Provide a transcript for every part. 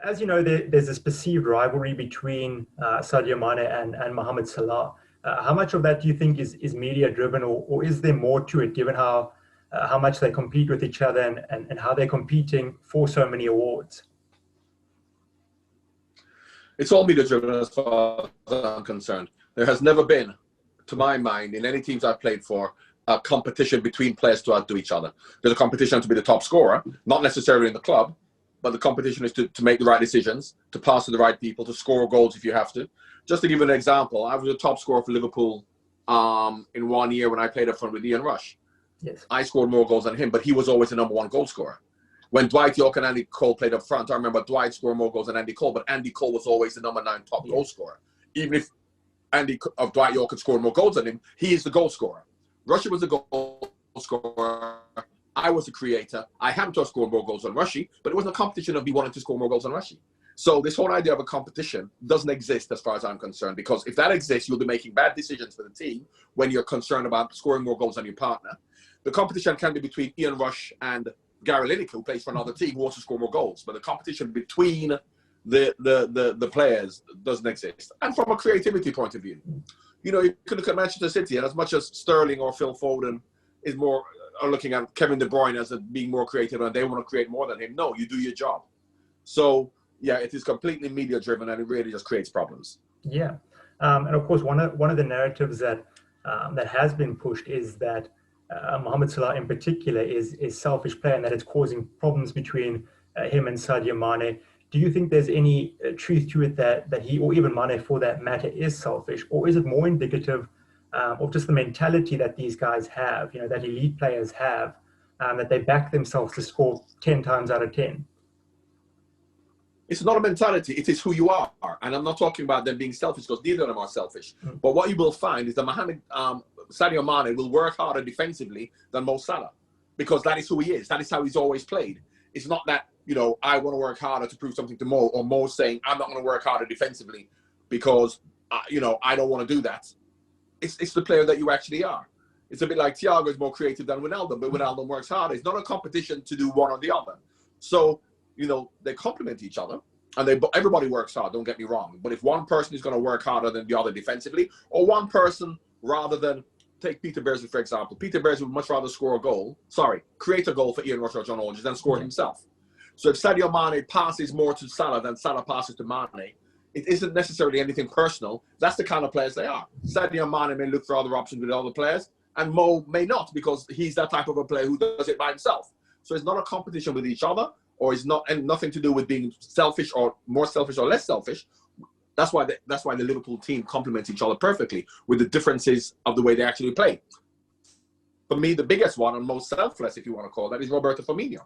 as you know, there's this perceived rivalry between Sadio Mane and Mohamed Salah. How much of that do you think is media driven, or is there more to it, given how much they compete with each other and how they're competing for so many awards? It's all media driven as far as I'm concerned. There has never been, to my mind, in any teams I've played for, a competition between players to outdo each other. There's a competition to be the top scorer, not necessarily in the club, but the competition is to make the right decisions, to pass to the right people, to score goals if you have to. Just to give you an example, I was the top scorer for Liverpool in 1 year when I played up front with Ian Rush. Yes. I scored more goals than him, but he was always the #1 goal scorer. When Dwight Yorke and Andy Cole played up front, I remember Dwight scored more goals than Andy Cole, but Andy Cole was always the #9 top goal scorer. Even if Dwight Yorke had scored more goals than him, he is the goal scorer. Rushy was the goal scorer. I was the creator. I happened to have scored more goals than Rushy, but it wasn't a competition of me wanting to score more goals than Rushy. So this whole idea of a competition doesn't exist as far as I'm concerned, because if that exists, you'll be making bad decisions for the team when you're concerned about scoring more goals than your partner. The competition can be between Ian Rush and Gary Lineker, who plays for another team, who wants to score more goals. But the competition between the players doesn't exist. And from a creativity point of view, you know, you can look at Manchester City, and as much as Sterling or Phil Foden are looking at Kevin De Bruyne as being more creative and they want to create more than him, no, you do your job. So, yeah, it is completely media-driven, and it really just creates problems. Yeah. And of course, one of the narratives that has been pushed is that Mohamed Salah in particular is selfish player, and that it's causing problems between him and Sadio Mane. Do you think there's any truth to it that he, or even Mane for that matter, is selfish, or is it more indicative of just the mentality that these guys have, you know, that elite players have, that they back themselves to score 10 times out of 10? It's not a mentality, it is who you are. And I'm not talking about them being selfish, because neither of them are selfish. But what you will find is that Sadio Mane will work harder defensively than Mo Salah, because that is who he is. That is how he's always played. It's not that, you know, I want to work harder to prove something to Mo, or Mo saying, I'm not going to work harder defensively because, you know, I don't want to do that. It's the player that you actually are. It's a bit like Thiago is more creative than Wijnaldum, but Wijnaldum works harder. It's not a competition to do one or the other. So, you know, they complement each other, and everybody works hard, don't get me wrong. But if one person is going to work harder than the other defensively, or one person, rather than, take Peter Beardsley, for example. Peter Beardsley would much rather create a goal for Ian Rush or John Aldridge than score himself. So if Sadio Mane passes more to Salah than Salah passes to Mane, it isn't necessarily anything personal. That's the kind of players they are. Sadio Mane may look for other options with other players, and Mo may not, because he's that type of a player who does it by himself. So it's not a competition with each other, or it's not, and nothing to do with being selfish or more selfish or less selfish. That's why the Liverpool team complements each other perfectly, with the differences of the way they actually play. For me, the biggest one, and most selfless, if you want to call that, is Roberto Firmino.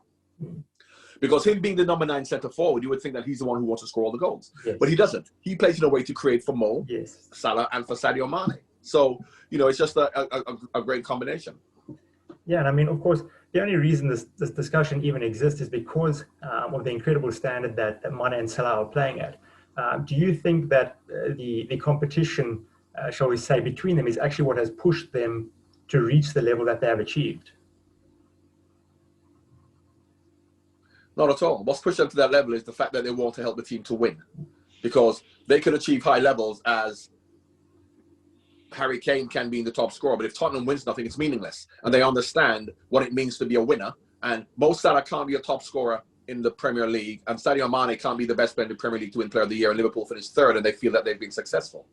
Because him being the #9 centre forward, you would think that he's the one who wants to score all the goals. Yes. But he doesn't. He plays in a way to create for Mo, Salah, and for Sadio Mane. So, you know, it's just a great combination. Yeah, and I mean, of course, the only reason this discussion even exists is because of the incredible standard that Mane and Salah are playing at. Do you think that the competition, shall we say, between them is actually what has pushed them to reach the level that they have achieved? Not at all. What's pushed them to that level is the fact that they want to help the team to win. Because they can achieve high levels as Harry Kane can be in the top scorer, but if Tottenham wins nothing, it's meaningless. And they understand what it means to be a winner. And Mo Salah can't be a top scorer in the Premier League, and Sadio Mane can't be the best player in the Premier League to win Player of the Year, and Liverpool finished third, and they feel that they've been successful.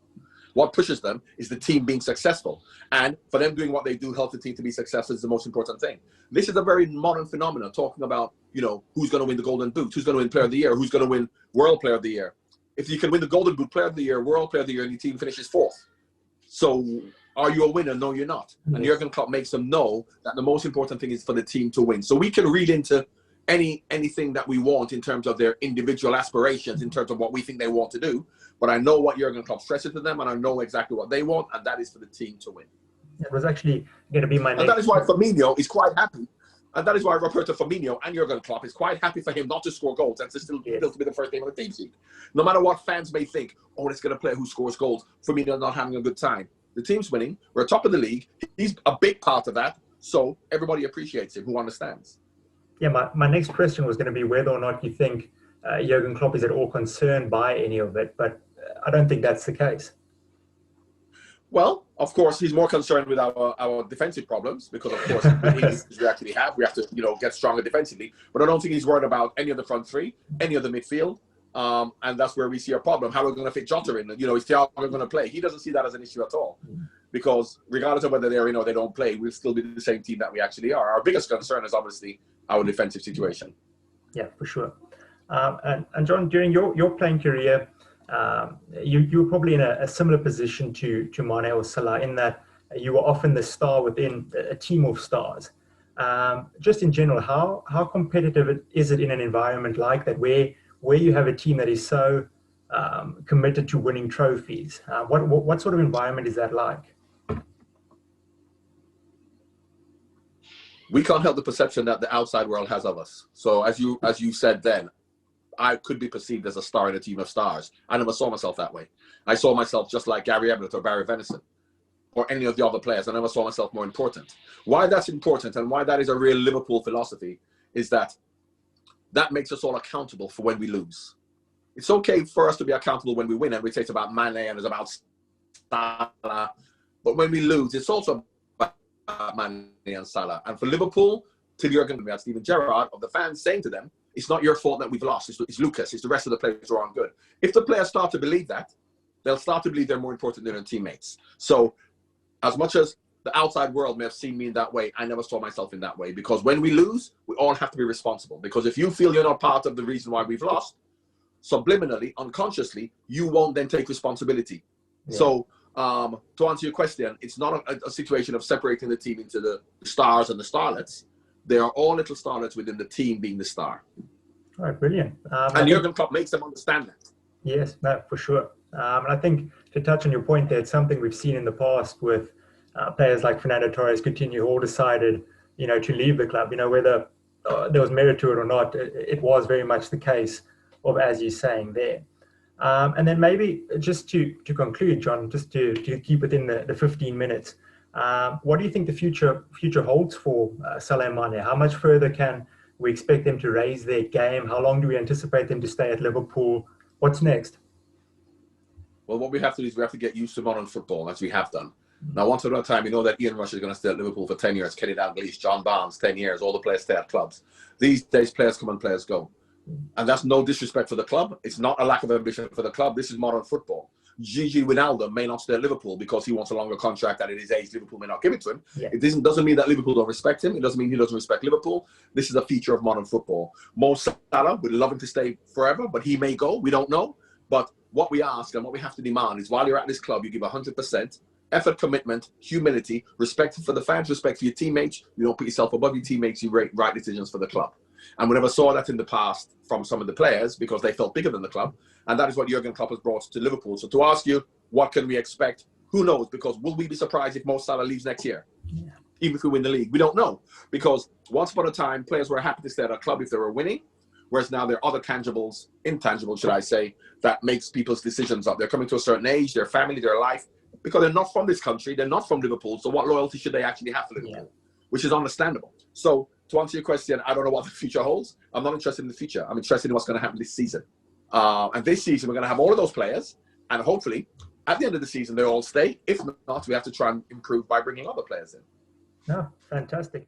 What pushes them is the team being successful. And for them doing what they do, help the team to be successful, is the most important thing. This is a very modern phenomenon, talking about, you know, who's going to win the Golden Boot, who's going to win Player of the Year, who's going to win World Player of the Year. If you can win the Golden Boot, Player of the Year, World Player of the Year, and your team finishes fourth. So are you a winner? No, you're not. And Jurgen Klopp makes them know that the most important thing is for the team to win. So we can read into anything that we want in terms of their individual aspirations, in terms of what we think they want to do. But I know what Jurgen Klopp stresses to them, and I know exactly what they want, and that is for the team to win. It was actually going to be my next... And that is why Firmino is quite happy. And that is why Roberto Firmino and Jurgen Klopp is quite happy for him not to score goals and to still be the first name on the team sheet. No matter what fans may think, oh, it's going to play who scores goals, Firmino not having a good time. The team's winning. We're top of the league. He's a big part of that. So everybody appreciates him who understands. Yeah, my next question was going to be whether or not you think Jurgen Klopp is at all concerned by any of it, but I don't think that's the case. Well, of course, he's more concerned with our defensive problems because, of course, with injuries we actually have, we have to, get stronger defensively. But I don't think he's worried about any of the front three, any of the midfield, and that's where we see a problem. How are we going to fit Jota in? Is Thiago going to play? He doesn't see that as an issue at all, because regardless of whether they're they don't play, we'll still be the same team that we actually are. Our biggest concern is obviously our defensive situation. Yeah, for sure. And John, during your playing career, you were probably in a similar position to Mane or Salah, in that you were often the star within a team of stars. Just in general, how competitive is it in an environment like that, where you have a team that is so committed to winning trophies? What sort of environment is that like? We can't help the perception that the outside world has of us. So as you said then, I could be perceived as a star in a team of stars. I never saw myself that way. I saw myself just like Gary Ablett or Barry Venison or any of the other players. I never saw myself more important. Why that's important and why that is a real Liverpool philosophy is that makes us all accountable for when we lose. It's okay for us to be accountable when we win, and we say it's about Mane and it's about Salah. But when we lose, it's also about Mane and Salah. And for Liverpool, till you're going to be Steven Gerrard of the fans saying to them, it's not your fault that we've lost. It's Lucas. It's the rest of the players who aren't good. If the players start to believe that, they'll start to believe they're more important than their teammates. So as much as the outside world may have seen me in that way, I never saw myself in that way, because when we lose, we all have to be responsible. Because if you feel you're not part of the reason why we've lost, subliminally, unconsciously, you won't then take responsibility. Yeah. So to answer your question, it's not a situation of separating the team into the stars and the starlets. They are all little starlets within the team being the star. All right, brilliant. And Jurgen Klopp makes them understand that. Yes, no, for sure. And I think to touch on your point there, it's something we've seen in the past with players like Fernando Torres, Coutinho, who all decided, to leave the club. Whether there was merit to it or not, it was very much the case of, as you're saying there. And then maybe just to conclude, John, just to keep within the 15 minutes, what do you think the future holds for Salah and Mane? How much further can we expect them to raise their game? How long do we anticipate them to stay at Liverpool? What's next? Well, what we have to do is we have to get used to modern football, as we have done. Now, once upon a time, that Ian Rush is going to stay at Liverpool for 10 years, Kenny Dalglish, John Barnes, 10 years, all the players stay at clubs. These days, players come and players go. And that's no disrespect for the club. It's not a lack of ambition for the club. This is modern football. Gigi Wijnaldum may not stay at Liverpool because he wants a longer contract, and at his age, Liverpool may not give it to him. Yeah. It doesn't mean that Liverpool don't respect him. It doesn't mean he doesn't respect Liverpool. This is a feature of modern football. Mo Salah, we'd love him to stay forever, but he may go. We don't know. But what we ask and what we have to demand is, while you're at this club, you give 100%, effort, commitment, humility, respect for the fans, respect for your teammates. You don't put yourself above your teammates. You make right decisions for the club. And we never saw that in the past from some of the players because they felt bigger than the club. And that is what Jurgen Klopp has brought to Liverpool. So to ask you, what can we expect? Who knows? Because will we be surprised if Mo Salah leaves next year? Yeah. Even if we win the league? We don't know. Because once upon a time, players were happy to stay at a club if they were winning. Whereas now there are other tangibles, intangibles, should I say, that makes people's decisions up. They're coming to a certain age, their family, their life, because they're not from this country. They're not from Liverpool. So what loyalty should they actually have for Liverpool? Yeah. Which is understandable. So to answer your question, I don't know what the future holds. I'm not interested in the future. I'm interested in what's going to happen this season. And this season, we're going to have all of those players. And hopefully, at the end of the season, they all stay. If not, we have to try and improve by bringing other players in. No, fantastic.